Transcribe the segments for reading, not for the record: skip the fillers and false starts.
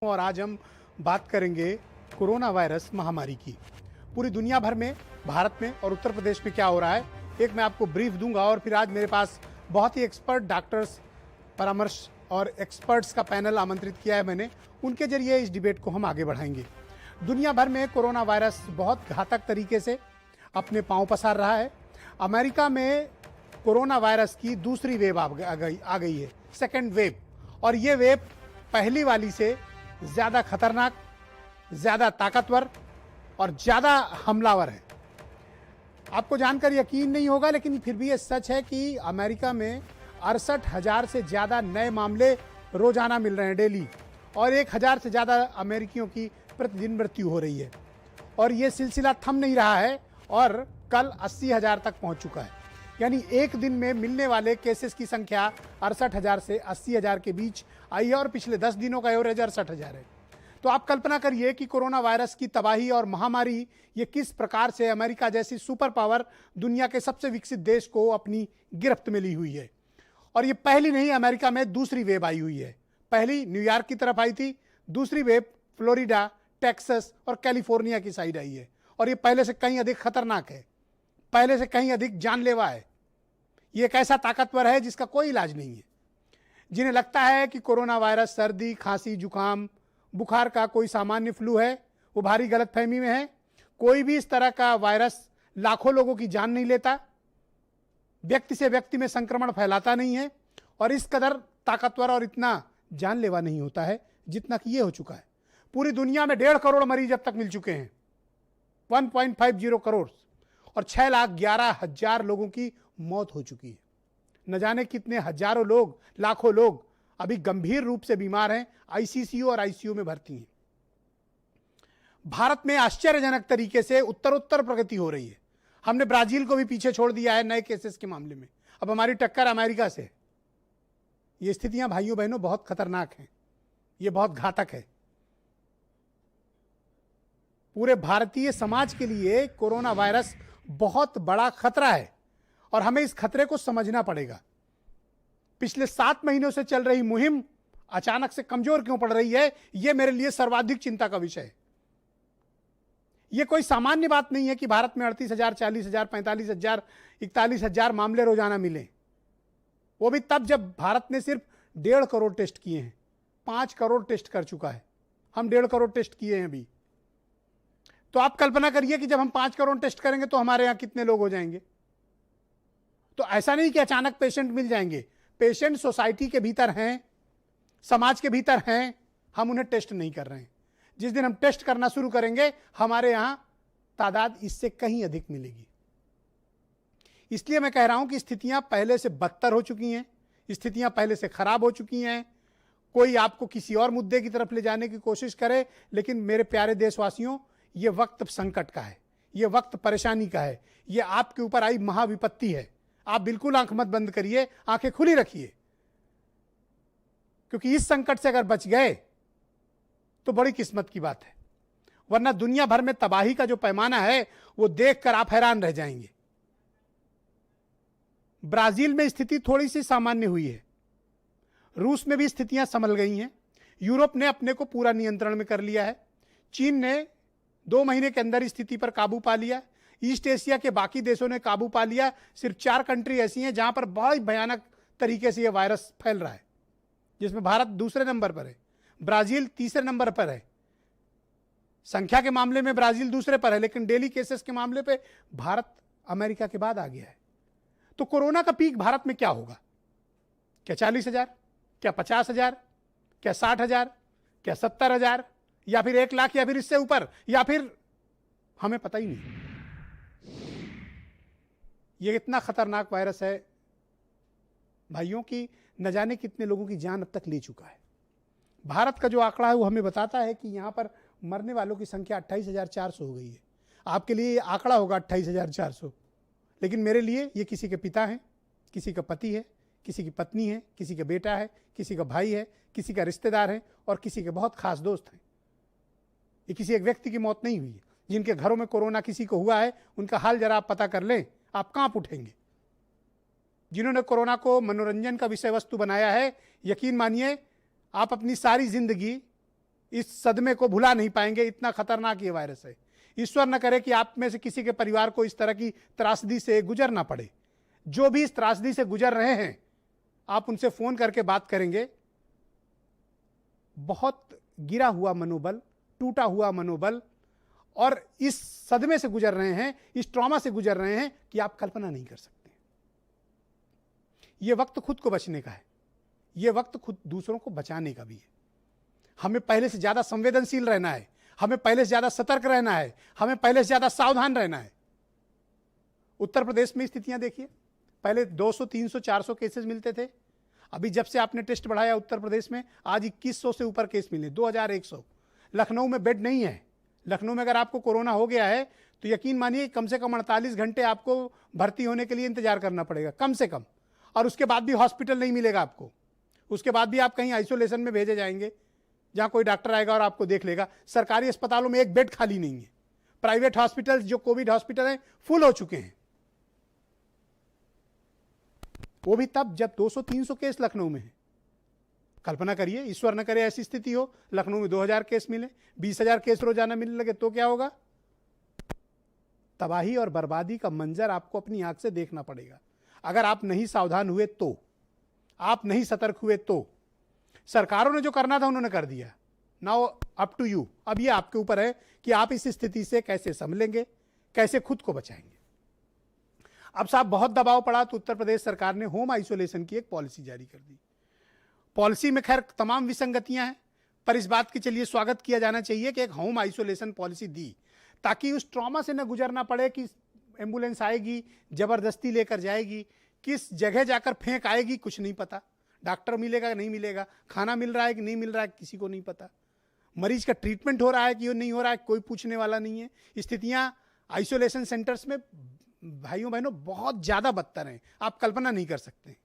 और आज हम बात करेंगे कोरोना वायरस महामारी की। पूरी दुनिया भर में, भारत में और उत्तर प्रदेश में क्या हो रहा है, एक मैं आपको ब्रीफ दूंगा और फिर आज मेरे पास बहुत ही एक्सपर्ट डॉक्टर्स परामर्श और एक्सपर्ट्स का पैनल आमंत्रित किया है मैंने। उनके जरिए इस डिबेट को हम आगे बढ़ाएंगे। दुनिया भर में कोरोना वायरस बहुत घातक तरीके से अपने पांव पसार रहा है। अमेरिका में कोरोना वायरस की दूसरी वेव आ गई है, सेकेंड वेव, और ये वेव पहली वाली से ज़्यादा खतरनाक, ज़्यादा ताकतवर और ज़्यादा हमलावर है। आपको जानकर यकीन नहीं होगा, लेकिन फिर भी ये सच है कि अमेरिका में 68,000 से ज़्यादा नए मामले रोजाना मिल रहे हैं, डेली, और 1,000 से ज़्यादा अमेरिकियों की प्रतिदिन मृत्यु हो रही है। और ये सिलसिला थम नहीं रहा है और कल 80,000 तक पहुंच चुका है। यानी एक दिन में मिलने वाले केसेस की संख्या 68,000 से 80,000 के बीच आई है और पिछले 10 दिनों का एवरेज 68,000 है। तो आप कल्पना करिए कि कोरोना वायरस की तबाही और महामारी ये किस प्रकार से अमेरिका जैसी सुपर पावर, दुनिया के सबसे विकसित देश को अपनी गिरफ्त में ली हुई है। और ये पहली नहीं, अमेरिका में दूसरी वेव आई हुई है। पहली न्यूयॉर्क की तरफ आई थी, दूसरी वेव फ्लोरिडा, टेक्सास और कैलिफोर्निया की साइड आई है। और ये पहले से कहीं अधिक खतरनाक है, पहले से कहीं अधिक जानलेवा है। ये एक ऐसा ताकतवर है जिसका कोई इलाज नहीं है। जिन्हें लगता है कि कोरोना वायरस सर्दी, खांसी, जुकाम, बुखार का कोई सामान्य फ्लू है, वो भारी गलतफहमी में है। कोई भी इस तरह का वायरस लाखों लोगों की जान नहीं लेता, व्यक्ति से व्यक्ति में संक्रमण फैलाता नहीं है और इस कदर ताकतवर और इतना जानलेवा नहीं होता है जितना कि ये हो चुका है। पूरी दुनिया में 1.5 करोड़ मरीज अब तक मिल चुके हैं, 1.50 करोड़, और 6,11,000 लोगों की मौत हो चुकी है। न जाने कितने हजारों लोग, लाखों लोग अभी गंभीर रूप से बीमार हैं, आईसीयू और आईसीयू में भर्ती हैं। भारत में आश्चर्यजनक तरीके से उत्तरोत्तर प्रगति हो रही है। हमने ब्राजील को भी पीछे छोड़ दिया है नए केसेस के मामले में। अब हमारी टक्कर अमेरिका से। ये स्थितियां भाइयों बहनों बहुत खतरनाक हैं, ये बहुत घातक है। पूरे भारतीय समाज के लिए कोरोना वायरस बहुत बड़ा खतरा है और हमें इस खतरे को समझना पड़ेगा। पिछले 7 महीनों से चल रही मुहिम अचानक से कमजोर क्यों पड़ रही है, यह मेरे लिए सर्वाधिक चिंता का विषय है। यह कोई सामान्य बात नहीं है कि भारत में 38,000, 40,000, 45,000, 41,000 मामले रोजाना मिले। वो भी तब जब भारत ने सिर्फ 1.5 करोड़ टेस्ट किए हैं। 5 करोड़ टेस्ट कर चुका है, हम 1.5 करोड़ टेस्ट किए हैं अभी। तो आप कल्पना करिए कि जब हम 5 करोड़ टेस्ट करेंगे तो हमारे यहां कितने लोग हो जाएंगे। तो ऐसा नहीं कि अचानक पेशेंट मिल जाएंगे। पेशेंट सोसाइटी के भीतर हैं, समाज के भीतर हैं, हम उन्हें टेस्ट नहीं कर रहे हैं। जिस दिन हम टेस्ट करना शुरू करेंगे, हमारे यहां तादाद इससे कहीं अधिक मिलेगी। इसलिए मैं कह रहा हूं कि स्थितियां पहले से बदतर हो चुकी हैं, स्थितियां पहले से खराब हो चुकी हैं। कोई आपको किसी और मुद्दे की तरफ ले जाने की कोशिश करे, लेकिन मेरे प्यारे देशवासियों, यह वक्त संकट का है, यह वक्त परेशानी का है, यह आपके ऊपर आई महाविपत्ति है। आप बिल्कुल आंख मत बंद करिए, आंखें खुली रखिए, क्योंकि इस संकट से अगर बच गए तो बड़ी किस्मत की बात है। वरना दुनिया भर में तबाही का जो पैमाना है वो देखकर आप हैरान रह जाएंगे। ब्राजील में स्थिति थोड़ी सी सामान्य हुई है, रूस में भी स्थितियां संभल गई हैं, यूरोप ने अपने को पूरा नियंत्रण में कर लिया है, चीन ने 2 महीने के अंदर स्थिति पर काबू पा लिया, ईस्ट एशिया के बाकी देशों ने काबू पा लिया। सिर्फ 4 कंट्री ऐसी हैं जहां पर बहुत भयानक तरीके से यह वायरस फैल रहा है, जिसमें भारत दूसरे नंबर पर है, ब्राजील तीसरे नंबर पर है। संख्या के मामले में ब्राजील दूसरे पर है, लेकिन डेली केसेस के मामले पे भारत अमेरिका के बाद आ गया है। तो कोरोना का पीक भारत में क्या होगा? क्या 40,000, क्या 50,000, क्या 60,000, क्या 70,000, या फिर 1 लाख, या फिर इससे ऊपर, या फिर हमें पता ही नहीं। यह इतना खतरनाक वायरस है भाइयों की न जाने कितने लोगों की जान अब तक ले चुका है। भारत का जो आंकड़ा है वो हमें बताता है कि यहां पर मरने वालों की संख्या 28,400 हो गई है। आपके लिए ये आंकड़ा होगा 28,400, लेकिन मेरे लिए ये किसी के पिता हैं, किसी का पति है, किसी की पत्नी है, किसी का बेटा है, किसी का भाई है, किसी का रिश्तेदार है और किसी के बहुत खास दोस्त हैं। ये किसी एक व्यक्ति की मौत नहीं हुई है। जिनके घरों में कोरोना किसी को हुआ है, उनका हाल जरा आप पता कर लें, आप कांप उठेंगे। जिन्होंने कोरोना को मनोरंजन का विषय वस्तु बनाया है, यकीन मानिए आप अपनी सारी जिंदगी इस सदमे को भुला नहीं पाएंगे, इतना खतरनाक ये वायरस है। ईश्वर न करे कि आप में से किसी के परिवार को इस तरह की त्रासदी से गुजरना पड़े। जो भी इस त्रासदी से गुजर रहे हैं, आप उनसे फोन करके बात करेंगे। बहुत गिरा हुआ मनोबल, टूटा हुआ मनोबल, और इस सदमे से गुजर रहे हैं, इस ट्रॉमा से गुजर रहे हैं कि आप कल्पना नहीं कर सकते। यह वक्त खुद को बचने का है, यह वक्त खुद दूसरों को बचाने का भी है। हमें पहले से ज्यादा संवेदनशील रहना है, हमें पहले से ज्यादा सतर्क रहना है, हमें पहले से ज्यादा सावधान रहना है। उत्तर प्रदेश में स्थितियां देखिए, पहले 200, 300, 400 केसेस मिलते थे। अभी जब से आपने टेस्ट बढ़ाया उत्तर प्रदेश में, आज 2100 से ऊपर केस मिले, 2100। लखनऊ में बेड नहीं है। लखनऊ में अगर आपको कोरोना हो गया है तो यकीन मानिए कम से कम 48 घंटे आपको भर्ती होने के लिए इंतजार करना पड़ेगा, कम से कम। और उसके बाद भी हॉस्पिटल नहीं मिलेगा आपको, उसके बाद भी आप कहीं आइसोलेशन में भेजे जाएंगे, जहां कोई डॉक्टर आएगा और आपको देख लेगा। सरकारी अस्पतालों में एक बेड खाली नहीं है। प्राइवेट हॉस्पिटल, जो कोविड हॉस्पिटल हैं, फुल हो चुके हैं। वो भी तब जब 200-300 केस लखनऊ में है। कल्पना करिए, ईश्वर न करे ऐसी स्थिति हो, लखनऊ में 2000 केस मिले, 20,000 केस रोजाना मिलने लगे, तो क्या होगा? तबाही और बर्बादी का मंजर आपको अपनी आंख से देखना पड़ेगा। अगर आप नहीं सावधान हुए तो, आप नहीं सतर्क हुए तो। सरकारों ने जो करना था उन्होंने कर दिया। Now up to you. अब ये आपके ऊपर है कि आप इस स्थिति से कैसे संभलेंगे, कैसे खुद को बचाएंगे। अब साहब बहुत दबाव पड़ा तो उत्तर प्रदेश सरकार ने होम आइसोलेशन की एक पॉलिसी जारी कर दी। पॉलिसी में खैर तमाम विसंगतियां हैं, पर इस बात के चलिए स्वागत किया जाना चाहिए कि एक होम आइसोलेशन पॉलिसी दी, ताकि उस ट्रॉमा से न गुजरना पड़े कि एम्बुलेंस आएगी, जबरदस्ती लेकर जाएगी, किस जगह जाकर फेंक आएगी कुछ नहीं पता, डॉक्टर मिलेगा नहीं मिलेगा, खाना मिल रहा है कि नहीं मिल रहा है किसी को नहीं पता, मरीज का ट्रीटमेंट हो रहा है कि नहीं हो रहा है कोई पूछने वाला नहीं है। स्थितियां आइसोलेशन सेंटर्स में भाइयों बहनों बहुत ज्यादा बदतर हैं, आप कल्पना नहीं कर सकते।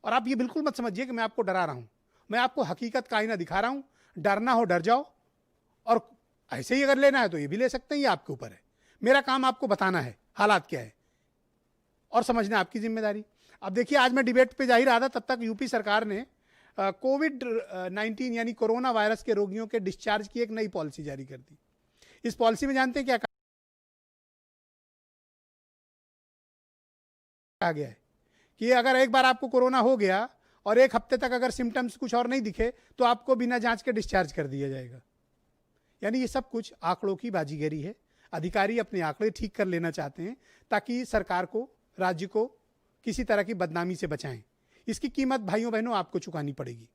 और आप ये बिल्कुल मत समझिए कि मैं आपको डरा रहा हूं, मैं आपको हकीकत का आईना दिखा रहा हूं। डरना हो डर जाओ, और ऐसे ही अगर लेना है तो ये भी ले सकते हैं, ये आपके ऊपर है। मेरा काम आपको बताना है हालात क्या है और समझना आपकी जिम्मेदारी। अब देखिए, आज मैं डिबेट पे जा ही रहा था, तब तक यूपी सरकार ने कोविड-19 यानी कोरोना वायरस के रोगियों के डिस्चार्ज की एक नई पॉलिसी जारी कर दी। इस पॉलिसी में जानते हैं क्या कहा गया है कि अगर एक बार आपको कोरोना हो गया और एक हफ्ते तक अगर सिम्टम्स कुछ और नहीं दिखे तो आपको बिना जांच के डिस्चार्ज कर दिया जाएगा। यानी ये सब कुछ आंकड़ों की बाजीगरी है। अधिकारी अपने आंकड़े ठीक कर लेना चाहते हैं ताकि सरकार को, राज्य को किसी तरह की बदनामी से बचाएं। इसकी कीमत भाइयों बहनों आपको चुकानी पड़ेगी।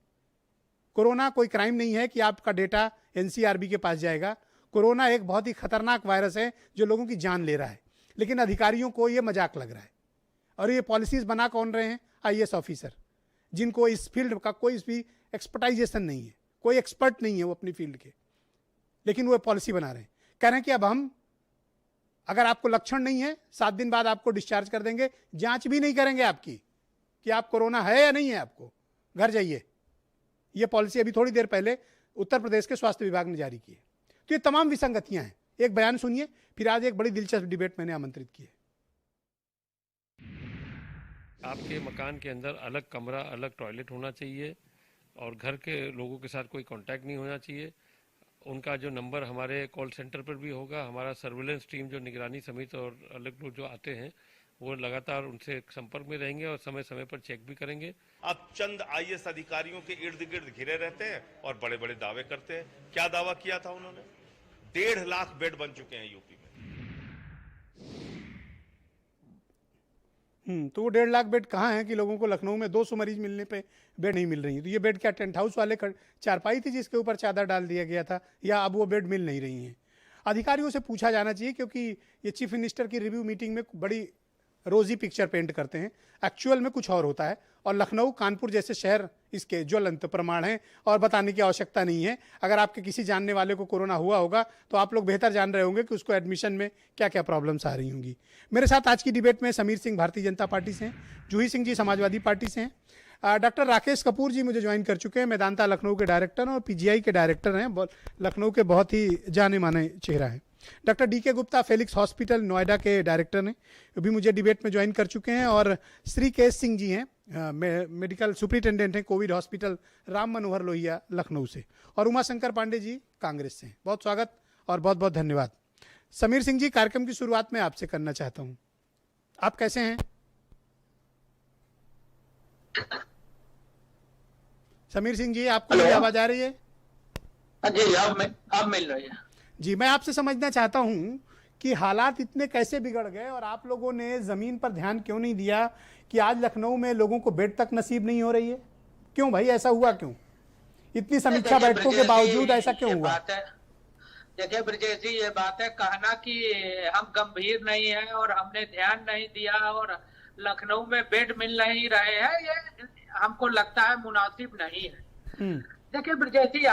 कोरोना कोई क्राइम नहीं है कि आपका डेटा एनसीआरबी के पास जाएगा। कोरोना एक बहुत ही खतरनाक वायरस है जो लोगों की जान ले रहा है, लेकिन अधिकारियों को ये मजाक लग रहा है। और ये पॉलिसीज बना कौन रहे हैं? आईएएस ऑफिसर, जिनको इस फील्ड का कोई भी एक्सपर्टाइजेशन नहीं है, कोई एक्सपर्ट नहीं है वो अपनी फील्ड के, लेकिन वो पॉलिसी बना रहे हैं। कह रहे हैं कि अब हम, अगर आपको लक्षण नहीं है, 7 दिन बाद आपको डिस्चार्ज कर देंगे, जांच भी नहीं करेंगे आपकी कि आप कोरोना है या नहीं है, आपको घर जाइए। ये पॉलिसी अभी थोड़ी देर पहले उत्तर प्रदेश के स्वास्थ्य विभाग ने जारी की है। तो ये तमाम विसंगतियां हैं। एक बयान सुनिए, फिर आज एक बड़ी दिलचस्प डिबेट मैंने आमंत्रित की है। आपके मकान के अंदर अलग कमरा, अलग टॉयलेट होना चाहिए और घर के लोगों के साथ कोई कांटेक्ट नहीं होना चाहिए। उनका जो नंबर हमारे कॉल सेंटर पर भी होगा। हमारा सर्विलेंस टीम, जो निगरानी समिति और अलग लोग जो आते हैं, वो लगातार उनसे संपर्क में रहेंगे और समय समय पर चेक भी करेंगे। अब चंद आईएएस अधिकारियों के इर्द गिर्द घिरे रहते हैं और बड़े बड़े दावे करते हैं। क्या दावा किया था उन्होंने? 1.5 लाख बेड बन चुके हैं यूपी में। तो वो 1.5 लाख बेड कहाँ है कि लोगों को लखनऊ में 200 मरीज मिलने पे बेड नहीं मिल रही है? तो ये बेड क्या टेंट हाउस वाले चारपाई थी जिसके ऊपर चादर डाल दिया गया था, या अब वो बेड मिल नहीं रही हैं? अधिकारियों से पूछा जाना चाहिए, क्योंकि ये चीफ मिनिस्टर की रिव्यू मीटिंग में बड़ी रोजी पिक्चर पेंट करते हैं, एक्चुअल में कुछ और होता है। और लखनऊ, कानपुर जैसे शहर इसके ज्वलंत प्रमाण हैं और बताने की आवश्यकता नहीं है। अगर आपके किसी जानने वाले को कोरोना हुआ होगा तो आप लोग बेहतर जान रहे होंगे कि उसको एडमिशन में क्या क्या प्रॉब्लम्स आ रही होंगी। मेरे साथ आज की डिबेट में समीर सिंह भारतीय जनता पार्टी से हैं, जूही सिंह जी समाजवादी पार्टी से हैं, डॉक्टर राकेश कपूर जी मुझे ज्वाइन कर चुके हैं, मेदांता लखनऊ के डायरेक्टर और पीजीआई के डायरेक्टर हैं, लखनऊ के बहुत ही जाने माने चेहरा है। Doctor DK Gupta Felix hospital Noida के डायरेक्टर हैं, अभी मुझे डिबेट में ज्वाइन कर चुके हैं। और श्री केश सिंह जी हैं, मेडिकल सुपरिटेंडेंट हैं कोविड हॉस्पिटल राम मनोहर लोहिया लखनऊ से। और उमा शंकर पांडे जी कांग्रेस से। बहुत स्वागत और बहुत बहुत धन्यवाद। समीर सिंह जी, कार्यक्रम की शुरुआत में आपसे करना चाहता हूँ, आप कैसे हैं? समीर सिंह जी, आपको मेरी आवाज आ रही है? जी, आप मिल रही है जी। मैं आपसे समझना चाहता हूं कि हालात इतने कैसे बिगड़ गए और आप लोगों ने जमीन पर ध्यान क्यों नहीं दिया कि आज लखनऊ में लोगों को बेड तक नसीब नहीं हो रही है? क्यों भाई, ऐसा हुआ क्यों? इतनी समीक्षा बैठकों के बावजूद ऐसा क्यों हुआ? देखिए ब्रजेश जी, ये बात है कहना कि हम गंभीर नहीं है और हमने ध्यान नहीं दिया और लखनऊ में बेड मिल नहीं रहे हैं, ये हमको लगता है मुनासिब नहीं है। देखिए ब्रजेश जी,